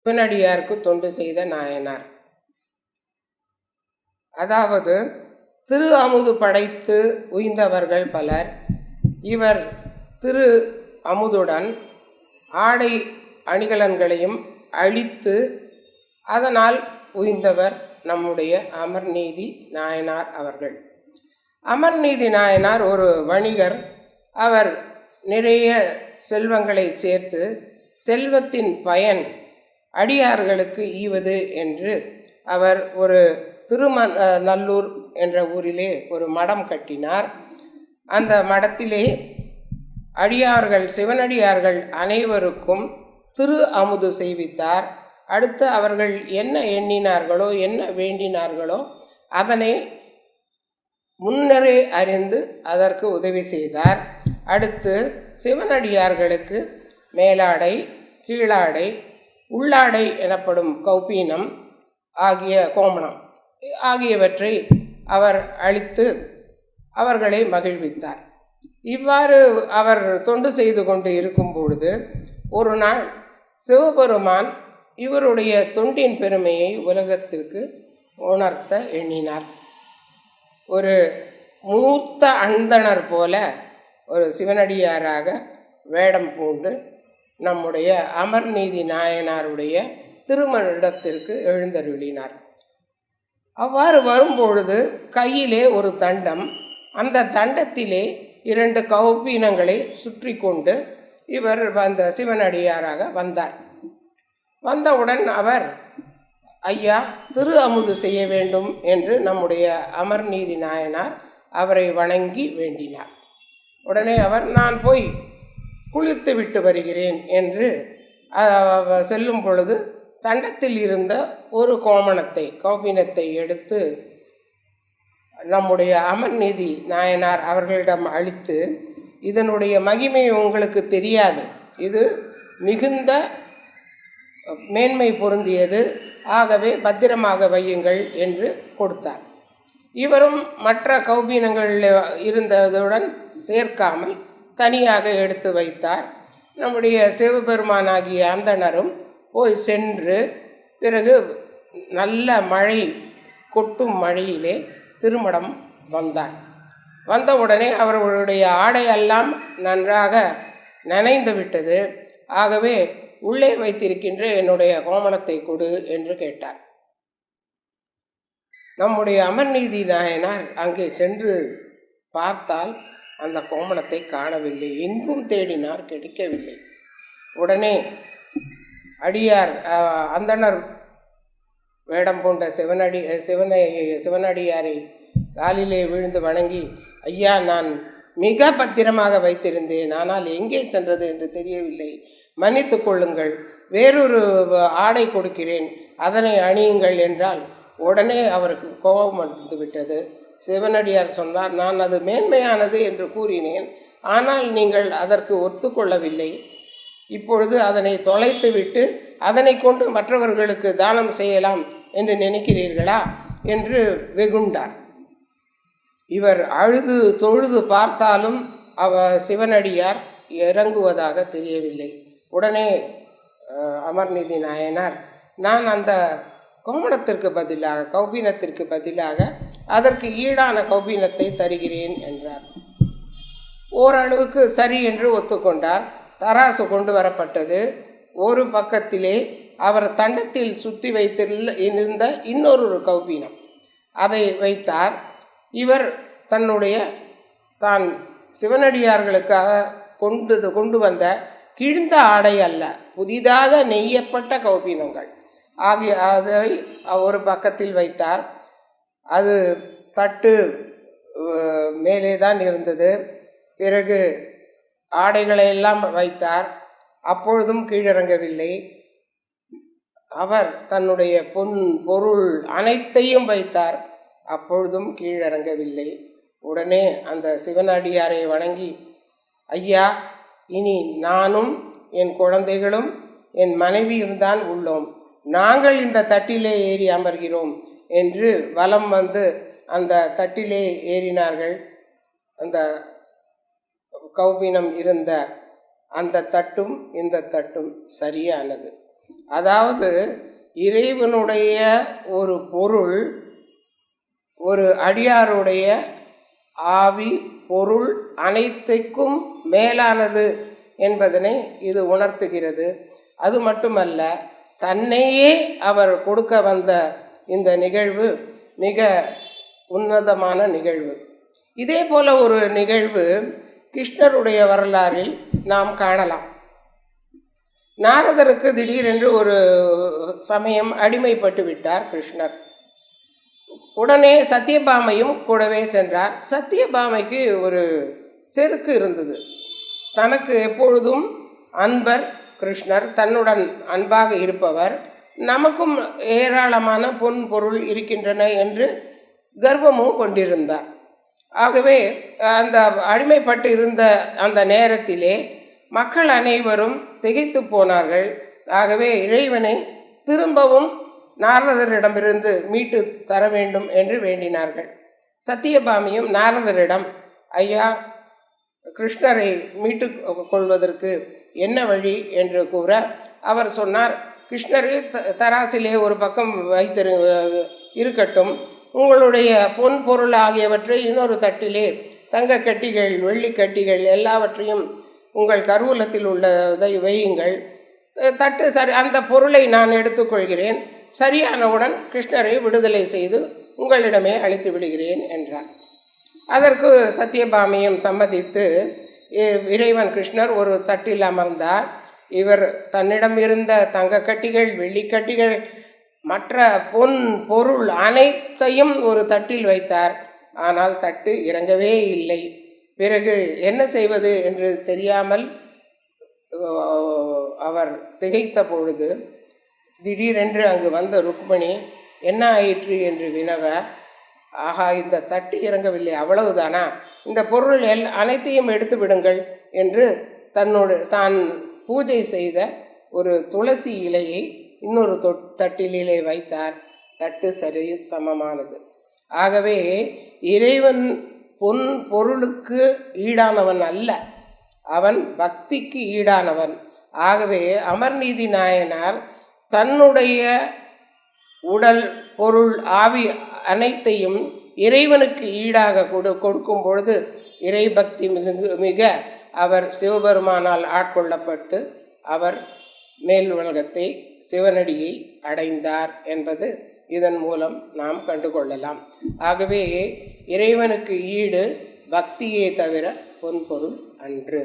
சிவனடியாருக்கு தொண்டு செய்த நாயனார். அதாவது திரு அமுது படைத்து உய்ந்தவர்கள் பலர். இவர் திரு அமுதுடன் ஆடை அணிகலன்களையும் அழித்து அதனால் உய்ந்தவர் நம்முடைய அமர்நீதி நாயனார் அவர்கள். அமர்நீதி நாயனார் ஒரு வணிகர். அவர் நிறைய செல்வங்களை சேர்த்து செல்வத்தின் பயன் அடியார்களுக்கு ஈவது என்று அவர் ஒரு திருநல்லூர் என்ற ஊரிலே ஒரு மடம் கட்டினார். அந்த மடத்திலே அடியார்கள் சிவனடியார்கள் அனைவருக்கும் திரு அமுது செய்வித்தார். அடுத்து அவர்கள் என்ன எண்ணினார்களோ என்ன வேண்டினார்களோ அதனை முன்னரே அறிந்து அதற்கு உதவி செய்தார். அடுத்து சிவனடியார்களுக்கு மேலாடை, கீழாடை, உள்ளாடை எனப்படும் கௌபீனம் ஆகிய கோமணம் ஆகியவற்றை அவர் அளித்து அவர்களை மகிழ்வித்தார். இவ்வாறு அவர் தொண்டு செய்து கொண்டு இருக்கும் பொழுது ஒரு நாள் சிவபெருமான் இவருடைய தொண்டின் பெருமையை உலகத்திற்கு உணர்த்த எண்ணினார். ஒரு மூத்த அந்தணர் போல ஒரு சிவனடியாராக வேடம் பூண்டு நம்முடைய அமர்நீதி நாயனாருடைய திருமணத்திற்கு எழுந்தருளினார். அவ்வாறு வரும்பொழுது கையிலே ஒரு தண்டம், அந்த தண்டத்திலே 2 கௌபீனங்களை சுற்றி கொண்டு இவர் வந்த சிவனடியாராக வந்தார். வந்தவுடன் அவர் ஐயா திரு அமுது செய்ய வேண்டும் என்று நம்முடைய அமர்நீதி நாயனார் அவரை வணங்கி வேண்டினார். உடனே அவர் நான் போய் குளித்து விட்டு வருகிறேன் என்று செல்லும் பொழுது தண்டத்தில் இருந்த ஒரு கௌபீனத்தை எடுத்து நம்முடைய அமர்நீதி நாயனார் அவர்களிடம் அளித்து, இதனுடைய மகிமை உங்களுக்கு தெரியாது, இது மிகுந்த மேன்மை பொருந்தியது, ஆகவே பத்திரமாக வையுங்கள் என்று கொடுத்தார். இவரும் மற்ற கௌபீனங்களில் இருந்ததுடன் சேர்க்காமல் தனியாக எடுத்து வைத்தார். நம்முடைய சிவபெருமானாகிய அந்தணரும் போய் சென்று பிறகு நல்ல மழை கொட்டும் மழையிலே திருமடம் வந்தார். வந்தவுடனே அவர்களுடைய ஆடையெல்லாம் நன்றாக நனைந்து விட்டது. ஆகவே உள்ளே வைத்திருக்கின்ற என்னுடைய கோமணத்தை கொடு என்று கேட்டார். நம்முடைய அமர்நீதி நாயனார் அங்கே சென்று பார்த்தால் அந்த கோமணத்தை காணவில்லை. எங்கும் தேடினார், கிடைக்கவில்லை. உடனே அடியார் அந்தணர் வேடம் பூண்ட சிவனடியாரை காலிலே விழுந்து வணங்கி, ஐயா நான் மிக பத்திரமாக வைத்திருந்தேன், ஆனால் எங்கே சென்றது என்று தெரியவில்லை, மன்னித்து கொள்ளுங்கள், வேறொரு ஆடை கொடுக்கிறேன், அதனை அணியுங்கள் என்றால் உடனே அவருக்கு கோபம் வந்து விட்டது. சிவனடியார் சொன்னார், நான் அது மேன்மையானது என்று கூறினேன், ஆனால் நீங்கள் அதற்கு ஒத்துக்கொள்ளவில்லை. இப்பொழுது அதனை தொலைத்து விட்டு அதனை கொண்டு மற்றவர்களுக்கு தானம் செய்யலாம் என்று நினைக்கிறீர்களா என்று வெகுண்டார். இவர் அழுது தொழுது பார்த்தாலும் சிவனடியார் இறங்குவதாக தெரியவில்லை. உடனே அமர்நீதி நாயனார், நான் அந்த கோமணத்திற்கு பதிலாக கௌபீனத்திற்கு பதிலாக அதற்கு ஈடான கௌபீனத்தை தருகிறேன் என்றார். ஓரளவுக்கு சரி என்று ஒத்துக்கொண்டார். தராசு கொண்டு வரப்பட்டது. ஒரு பக்கத்திலே அவர் தண்டத்தில் சுற்றி வைத்திருந்த இன்னொரு கௌபீனம் அதை வைத்தார். இவர் தான் சிவனடியார்களுக்காக கொண்டு வந்த கிழிந்த ஆடை அல்ல, புதிதாக நெய்யப்பட்ட கௌபீனங்கள் ஆகிய அதை ஒரு பக்கத்தில் வைத்தார். அது தட்டு மேலே தான் இருந்தது. பிறகு ஆடைகளையெல்லாம் வைத்தார். அப்பொழுதும் கீழிறங்கவில்லை. அவர் தன்னுடைய பொருள் அனைத்தையும் வைத்தார். அப்பொழுதும் கீழிறங்கவில்லை. உடனே அந்த சிவனடியாரை வணங்கி, ஐயா இனி நானும் என் குழந்தைகளும் என் மனைவியும் தான் உள்ளோம், நாங்கள் இந்த தட்டிலே ஏறி அமர்கிறோம் என்று வலம் வந்து அந்த தட்டிலே ஏறினார்கள். அந்த கௌபீனம் இருந்த அந்த தட்டும் இந்த தட்டும் சரியானது. அதாவது இறைவனுடைய ஒரு பொருள் ஒரு அடியாருடைய ஆவி பொருள் அனைத்துக்கும் மேலானது என்பதனை இது உணர்த்துகிறது. அது மட்டுமல்ல, தன்னையே அவர் கொடுக்க வந்த இந்த நிகழ்வு மிக உன்னதமான நிகழ்வு. இதே போல ஒரு நிகழ்வு கிருஷ்ணருடைய வரலாறில் நாம் காணலாம். நாரதருக்கு திடீரென்று ஒரு சமயம் அடிமைப்பட்டு விட்டார் கிருஷ்ணர். உடனே சத்தியபாமையும் கூடவே சென்றார். சத்தியபாமைக்கு ஒரு செருக்கு இருந்தது. தனக்கு எப்பொழுதும் அன்பர் கிருஷ்ணர், தன்னுடன் அன்பாக இருப்பவர், நமக்கும் ஏராளமான பொன் பொருள் இருக்கின்றன என்று கர்வமும் கொண்டிருந்தார். ஆகவே அந்த அடிமைப்பட்டு இருந்த அந்த நேரத்திலே மக்கள் அனைவரும் திகைத்து போனார்கள். ஆகவே இறைவனை திரும்பவும் நாரதரிடமிருந்து மீட்டு தர வேண்டும் என்று வேண்டினார்கள். சத்தியபாமியும் நாரதரிடம், ஐயா, கிருஷ்ணரை மீட்டு கொள்வதற்கு என்ன வழி என்று கூற, அவர் சொன்னார், கிருஷ்ணரை தராசிலே ஒரு பக்கம் இருக்கட்டும், உங்களுடைய பொன் பொருள் ஆகியவற்றை இன்னொரு தட்டிலே தங்க கட்டிகள் வெள்ளி கட்டிகள் எல்லாவற்றையும் உங்கள் கருவூலத்தில் உள்ளதை வையுங்கள். தட்டு சரி, அந்த பொருளை நான் எடுத்துக்கொள்கிறேன். சரியானவுடன் கிருஷ்ணரை விடுதலை செய்து உங்களிடமே அழைத்து விடுகிறேன் என்றார். அதற்கு சத்தியபாமியும் சம்மதித்து இறைவன் கிருஷ்ணர் ஒரு தட்டில் அமர்ந்தார். இவர் தன்னிடம் இருந்த தங்க கட்டிகள் வெள்ளிக்கட்டிகள் மற்ற பொன் பொருள் அனைத்தையும் ஒரு தட்டில் வைத்தார். ஆனால் தட்டு இறங்கவே இல்லை. பிறகு என்ன செய்வது என்று தெரியாமல் அவர் திகைத்த பொழுது திடீரென்று அங்கு வந்த ருக்மணி என்ன ஆயிற்று என்று வினவ, ஆகா, இந்த தட்டு இறங்கவில்லை, அவ்வளவுதானா, இந்த பொருள் அனைத்தையும் எடுத்து விடுங்கள் என்று தான் பூஜை செய்த ஒரு துளசி இலையை இன்னொரு தட்டிலே வைத்தார். தட்டு சரி சமமானது. ஆகவே இறைவன் பொன் பொருளுக்கு ஈடானவன் அல்ல, அவன் பக்திக்கு ஈடானவன். ஆகவே அமர்நீதி நாயனார் தன்னுடைய உடல் பொருள் ஆவி அனைத்தையும் இறைவனுக்கு ஈடாக கொடுக்கும் பொழுது இறைபக்தி மிக அவர் சிவபெருமானால் ஆட்கொள்ளப்பட்டு அவர் மேல் உலகத்தை சிவனடியை அடைந்தார் என்பது இதன் மூலம் நாம் கண்டுகொள்ளலாம். ஆகவே இறைவனுக்கு ஈடு பக்தியே தவிர பொன்பொருள் அன்று.